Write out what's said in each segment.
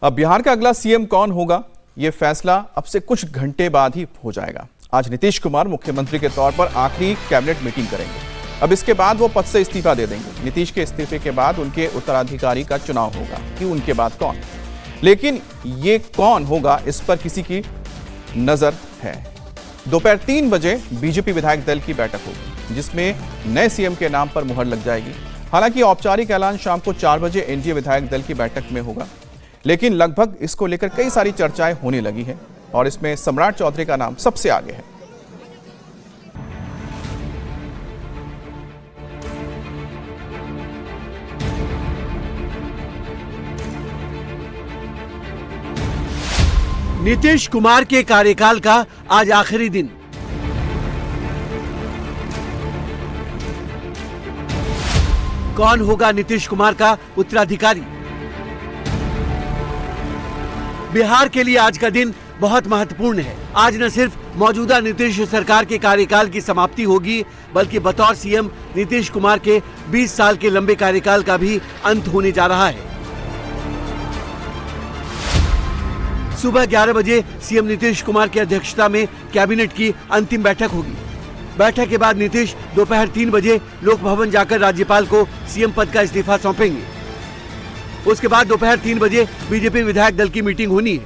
अब बिहार का अगला सीएम कौन होगा, ये फैसला अब से कुछ घंटे बाद ही हो जाएगा। आज नीतीश कुमार मुख्यमंत्री के तौर पर आखिरी कैबिनेट मीटिंग करेंगे। अब इसके बाद वो पद से इस्तीफा दे देंगे। नीतीश के इस्तीफे के बाद उनके उत्तराधिकारी का चुनाव होगा कि उनके बाद कौन, लेकिन ये कौन होगा इस पर किसी की नजर है। दोपहर 3 बजे बीजेपी विधायक दल की बैठक होगी, जिसमें नए सीएम के नाम पर मुहर लग जाएगी। हालांकि औपचारिक ऐलान शाम को 4 बजे एनडीए विधायक दल की बैठक में होगा, लेकिन लगभग इसको लेकर कई सारी चर्चाएं होने लगी हैं और इसमें सम्राट चौधरी का नाम सबसे आगे है। नीतीश कुमार के कार्यकाल का आज आखिरी दिन। कौन होगा नीतीश कुमार का उत्तराधिकारी? बिहार के लिए आज का दिन बहुत महत्वपूर्ण है। आज न सिर्फ मौजूदा नीतीश सरकार के कार्यकाल की समाप्ति होगी, बल्कि बतौर सीएम नीतीश कुमार के 20 साल के लंबे कार्यकाल का भी अंत होने जा रहा है। सुबह 11 बजे सीएम नीतीश कुमार की अध्यक्षता में कैबिनेट की अंतिम बैठक होगी। बैठक के बाद नीतीश दोपहर 3 बजे लोक भवन जाकर राज्यपाल को सीएम पद का इस्तीफा सौंपेंगे। उसके बाद दोपहर 3 बजे बीजेपी विधायक दल की मीटिंग होनी है,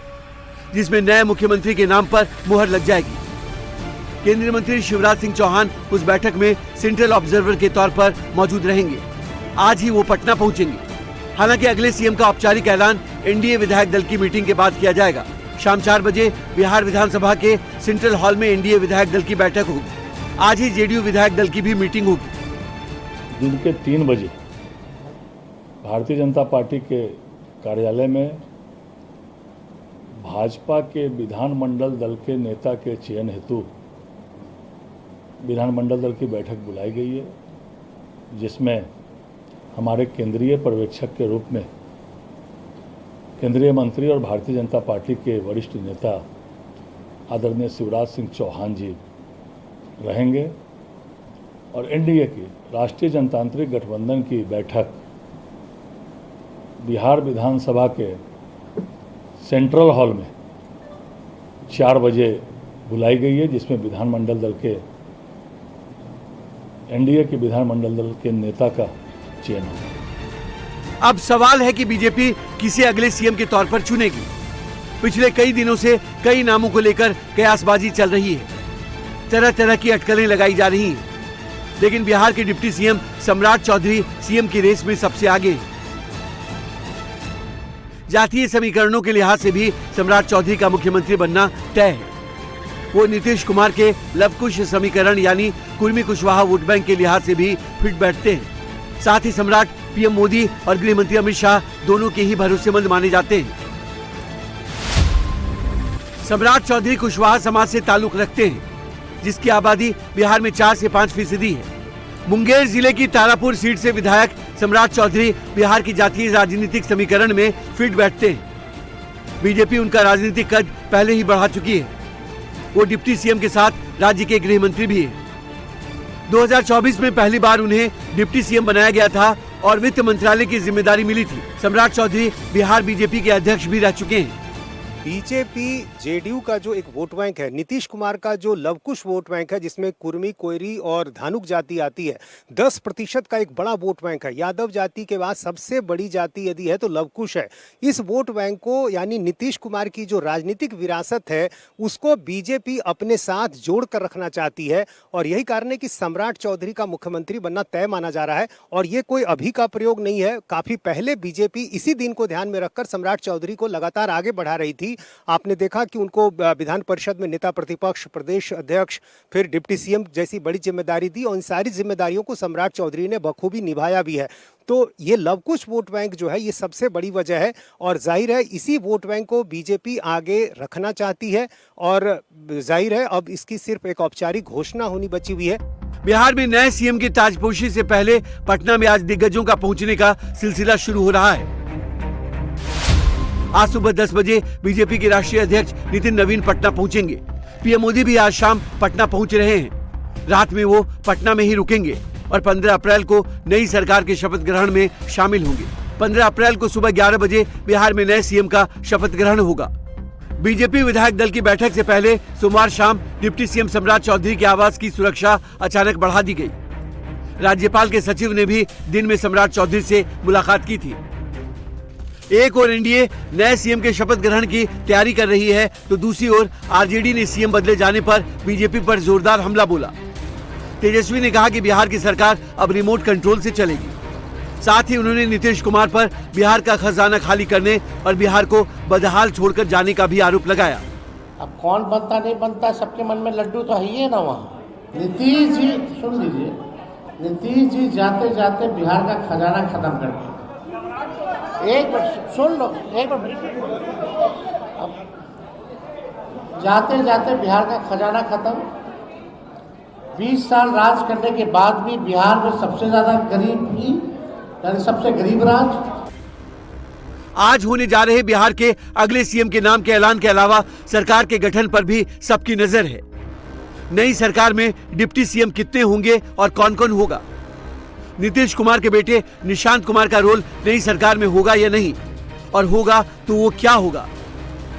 जिसमें नए मुख्यमंत्री के नाम पर मुहर लग जाएगी। केंद्रीय मंत्री शिवराज सिंह चौहान उस बैठक में सेंट्रल ऑब्जर्वर के तौर पर मौजूद रहेंगे। आज ही वो पटना पहुंचेंगे। हालांकि अगले सीएम का औपचारिक ऐलान एनडीए विधायक दल की मीटिंग के बाद किया जाएगा। शाम 4 बजे बिहार विधानसभा के सेंट्रल हॉल में एनडीए विधायक दल की बैठक होगी। आज ही जेडीयू विधायक दल की भी मीटिंग होगी। दिन के 3 बजे भारतीय जनता पार्टी के कार्यालय में भाजपा के विधानमंडल दल के नेता के चयन हेतु विधानमंडल दल की बैठक बुलाई गई है, जिसमें हमारे केंद्रीय पर्यवेक्षक के रूप में केंद्रीय मंत्री और भारतीय जनता पार्टी के वरिष्ठ नेता आदरणीय शिवराज सिंह चौहान जी रहेंगे और एनडीए की राष्ट्रीय जनतांत्रिक गठबंधन की बैठक बिहार विधानसभा के सेंट्रल हॉल में 4 बजे बुलाई गई है, जिसमें विधानमंडल दल के एनडीए के विधानमंडल दल के नेता का चयन होगा। अब सवाल है कि बीजेपी किसे अगले सीएम के तौर पर चुनेगी। पिछले कई दिनों से कई नामों को लेकर कयासबाजी चल रही है, तरह तरह की अटकलें लगाई जा रही हैं, लेकिन बिहार के डिप्टी सीएम सम्राट चौधरी सीएम की रेस में सबसे आगे हैं। जातीय समीकरणों के लिहाज से भी सम्राट चौधरी का मुख्यमंत्री बनना तय है। वो नीतीश कुमार के लवकुश समीकरण यानी कुर्मी कुशवाहा वोट बैंक के लिहाज से भी फिट बैठते हैं। साथ ही सम्राट पीएम मोदी और गृह मंत्री अमित शाह दोनों के ही भरोसेमंद माने जाते हैं। सम्राट चौधरी कुशवाहा समाज से ताल्लुक रखते हैं, जिसकी आबादी बिहार में 4 से 5% है। मुंगेर जिले की तारापुर सीट से विधायक सम्राट चौधरी बिहार की जातीय राजनीतिक समीकरण में फिट बैठते हैं। बीजेपी उनका राजनीतिक कद पहले ही बढ़ा चुकी है। वो डिप्टी सीएम के साथ राज्य के गृह मंत्री भी हैं। 2024 में पहली बार उन्हें डिप्टी सीएम बनाया गया था और वित्त मंत्रालय की जिम्मेदारी मिली थी। सम्राट चौधरी बिहार बीजेपी के अध्यक्ष भी रह चुके हैं। बीजेपी जेडीयू का जो एक वोट बैंक है, नीतीश कुमार का जो लवकुश वोट बैंक है, जिसमें कुर्मी, कोयरी और धानुक जाति आती है, 10% का एक बड़ा वोट बैंक है। यादव जाति के बाद सबसे बड़ी जाति यदि है तो लवकुश है। इस वोट बैंक को यानी नीतीश कुमार की जो राजनीतिक विरासत है उसको बीजेपी अपने साथ जोड़ कर रखना चाहती है और यही कारण है कि सम्राट चौधरी का मुख्यमंत्री बनना तय माना जा रहा है। और ये कोई अभी का प्रयोग नहीं है, काफी पहले बीजेपी इसी दिन को ध्यान में रखकर सम्राट चौधरी को लगातार आगे बढ़ा रही थी। आपने देखा कि उनको विधान परिषद में नेता प्रतिपक्ष, प्रदेश अध्यक्ष, फिर डिप्टी सीएम जैसी बड़ी जिम्मेदारी दी और इन सारी जिम्मेदारियों को सम्राट चौधरी ने बखूबी निभाया भी है। तो ये लवकुश वोट बैंक जो है ये सबसे बड़ी वजह है और जाहिर है इसी वोट बैंक को बीजेपी आगे रखना चाहती है और जाहिर है अब इसकी सिर्फ एक औपचारिक घोषणा होनी बची हुई है। बिहार में नए सीएम की ताजपोशी से पहले पटना में आज दिग्गजों का पहुंचने का सिलसिला शुरू हो रहा है। आज सुबह 10 बजे बीजेपी के राष्ट्रीय अध्यक्ष नितिन नवीन पटना पहुंचेंगे। पीएम मोदी भी आज शाम पटना पहुंच रहे हैं। रात में वो पटना में ही रुकेंगे और 15 अप्रैल को नई सरकार के शपथ ग्रहण में शामिल होंगे। 15 अप्रैल को सुबह 11 बजे बिहार में नए सीएम का शपथ ग्रहण होगा। बीजेपी विधायक दल की बैठक से पहले सोमवार शाम डिप्टी सीएम सम्राट चौधरी के आवास की सुरक्षा अचानक बढ़ा दी गई। राज्यपाल के सचिव ने भी दिन में सम्राट चौधरी से मुलाकात की थी। एक ओर एनडीए नए सीएम के शपथ ग्रहण की तैयारी कर रही है, तो दूसरी ओर आरजेडी ने सीएम बदले जाने पर बीजेपी पर जोरदार हमला बोला। तेजस्वी ने कहा कि बिहार की सरकार अब रिमोट कंट्रोल से चलेगी। साथ ही उन्होंने नीतीश कुमार पर बिहार का खजाना खाली करने और बिहार को बदहाल छोड़कर जाने का भी आरोप लगाया। अब कौन बनता नहीं बनता, सबके मन में लड्डू तो है ही ना। वहाँ नीतीश जी, सुन लीजिए, नीतीश जी जाते जाते बिहार का खजाना खत्म कर दिया। एक मिनट सुन लो, एक मिनट। अब जाते जाते बिहार का खजाना खत्म। 20 साल राज करने के बाद भी बिहार में सबसे ज्यादा गरीब भी, यानी सबसे गरीब राज्य। आज होने जा रहे बिहार के अगले सीएम के नाम के ऐलान के अलावा सरकार के गठन पर भी सबकी नजर है। नई सरकार में डिप्टी सीएम कितने होंगे और कौन कौन होगा? नीतीश कुमार के बेटे निशांत कुमार का रोल नई सरकार में होगा या नहीं, और होगा तो वो क्या होगा,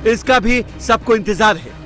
इसका भी सबको इंतजार है।